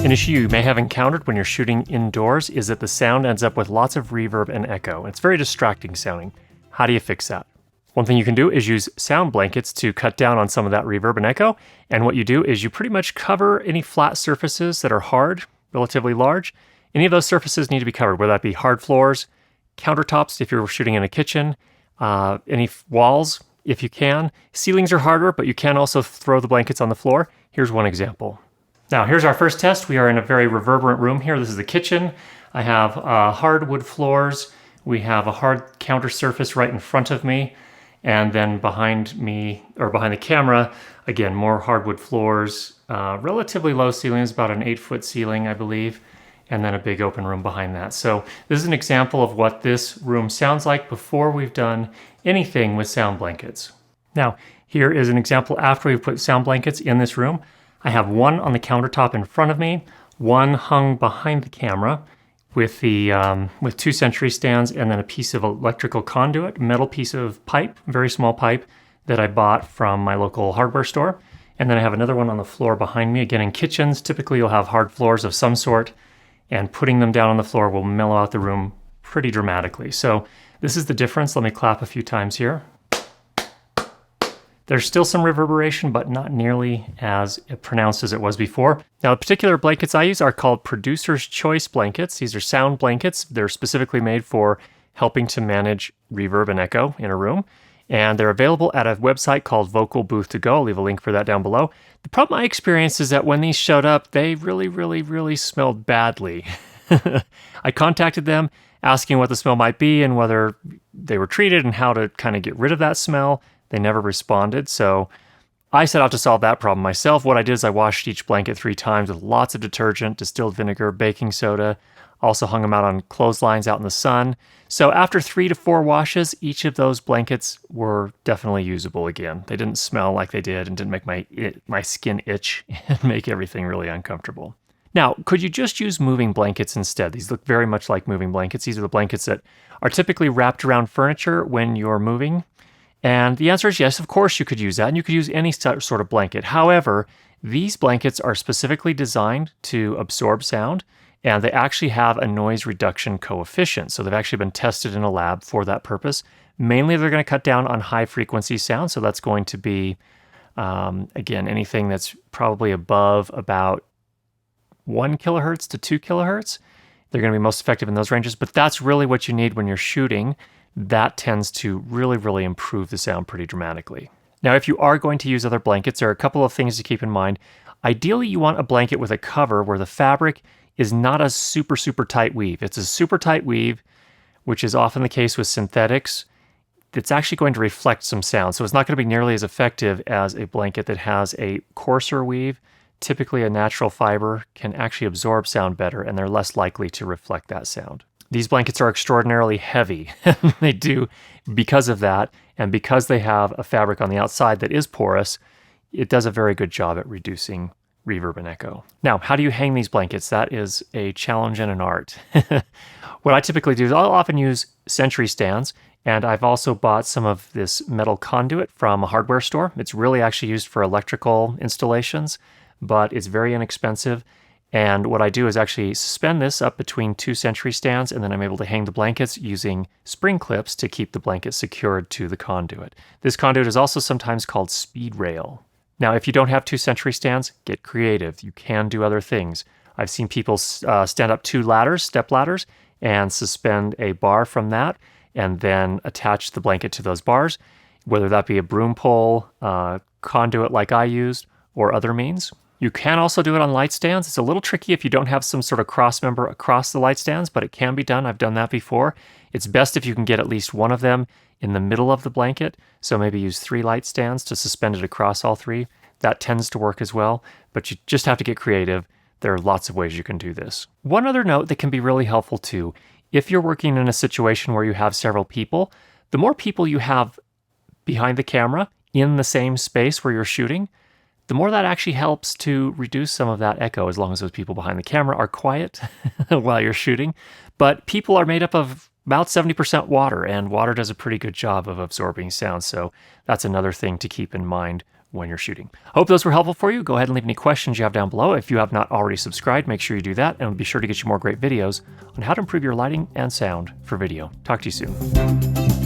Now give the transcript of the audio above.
An issue you may have encountered when you're shooting indoors is that the sound ends up with lots of reverb and echo. It's very distracting sounding. How do you fix that? One thing you can do is use sound blankets to cut down on some of that reverb and echo. And what you do is you pretty much cover any flat surfaces that are hard, relatively large. Any of those surfaces need to be covered, whether that be hard floors, countertops if you're shooting in a kitchen, any walls if you can. Ceilings are harder, but you can also throw the blankets on the floor. Here's one example. Now here's our first test. We are in a very reverberant room here. This is the kitchen. I have hardwood floors. We have a hard counter surface right in front of me. And then behind me, or behind the camera, again, more hardwood floors, relatively low ceilings, about an 8-foot ceiling, I believe, and then a big open room behind that. So this is an example of what this room sounds like before we've done anything with sound blankets. Now, here is an example after we've put sound blankets in this room. I have one on the countertop in front of me, one hung behind the camera, with the with 2 Sentry stands and then a piece of electrical conduit, metal piece of pipe, very small pipe that I bought from my local hardware store. And then I have another one on the floor behind me. Again, in kitchens, typically you'll have hard floors of some sort, and putting them down on the floor will mellow out the room pretty dramatically. So this is the difference. Let me clap a few times here. There's still some reverberation, but not nearly as pronounced as it was before. Now, the particular blankets I use are called Producer's Choice blankets. These are sound blankets. They're specifically made for helping to manage reverb and echo in a room. And they're available at a website called Vocal Booth to Go. I'll leave a link for that down below. The problem I experienced is that when these showed up, they really smelled badly. I contacted them asking what the smell might be and whether they were treated and how to kind of get rid of that smell. They never responded, so I set out to solve that problem myself. What I did is I washed each blanket 3 times with lots of detergent, distilled vinegar, baking soda, also hung them out on clotheslines out in the sun. So after 3 to 4 washes, each of those blankets were definitely usable again. They didn't smell like they did and didn't make my skin itch and make everything really uncomfortable. Now, could you just use moving blankets instead? These look very much like moving blankets. These are the blankets that are typically wrapped around furniture when you're moving. And the answer is yes, of course you could use that, and you could use any sort of blanket. However, these blankets are specifically designed to absorb sound, and they actually have a noise reduction coefficient. So they've actually been tested in a lab for that purpose. Mainly they're going to cut down on high frequency sound, so that's going to be, again, anything that's probably above about 1 kilohertz to 2 kilohertz. They're going to be most effective in those ranges, but that's really what you need when you're shooting. That tends to really improve the sound pretty dramatically. Now, if you are going to use other blankets, there are a couple of things to keep in mind. Ideally, you want a blanket with a cover where the fabric is not a super tight weave. It's a super tight weave, which is often the case with synthetics. It's actually going to reflect some sound, so it's not going to be nearly as effective as a blanket that has a coarser weave. Typically, a natural fiber can actually absorb sound better, and they're less likely to reflect that sound. These blankets are extraordinarily heavy. They do, because of that, and because they have a fabric on the outside that is porous, it does a very good job at reducing reverb and echo. Now, how do you hang these blankets? That is a challenge and an art. What I typically do is I'll often use Sentry stands, and I've also bought some of this metal conduit from a hardware store. It's really actually used for electrical installations, but it's very inexpensive. And what I do is actually suspend this up between 2 Sentry stands, and then I'm able to hang the blankets using spring clips to keep the blanket secured to the conduit. This conduit is also sometimes called speed rail. Now, if you don't have 2 Sentry stands, get creative. You can do other things. I've seen people stand up 2 ladders, step ladders, and suspend a bar from that, and then attach the blanket to those bars, whether that be a broom pole, conduit like I used, or other means. You can also do it on light stands. It's a little tricky if you don't have some sort of cross member across the light stands, but it can be done. I've done that before. It's best if you can get at least one of them in the middle of the blanket. So maybe use 3 light stands to suspend it across all 3. That tends to work as well, but you just have to get creative. There are lots of ways you can do this. One other note that can be really helpful too, if you're working in a situation where you have several people, the more people you have behind the camera in the same space where you're shooting, the more that actually helps to reduce some of that echo, as long as those people behind the camera are quiet while you're shooting. But people are made up of about 70% water, and water does a pretty good job of absorbing sound, so that's another thing to keep in mind when you're shooting. Hope those were helpful for you. Go ahead and leave any questions you have down below. If you have not already subscribed, make sure you do that, and we'll be sure to get you more great videos on how to improve your lighting and sound for video. Talk to you soon.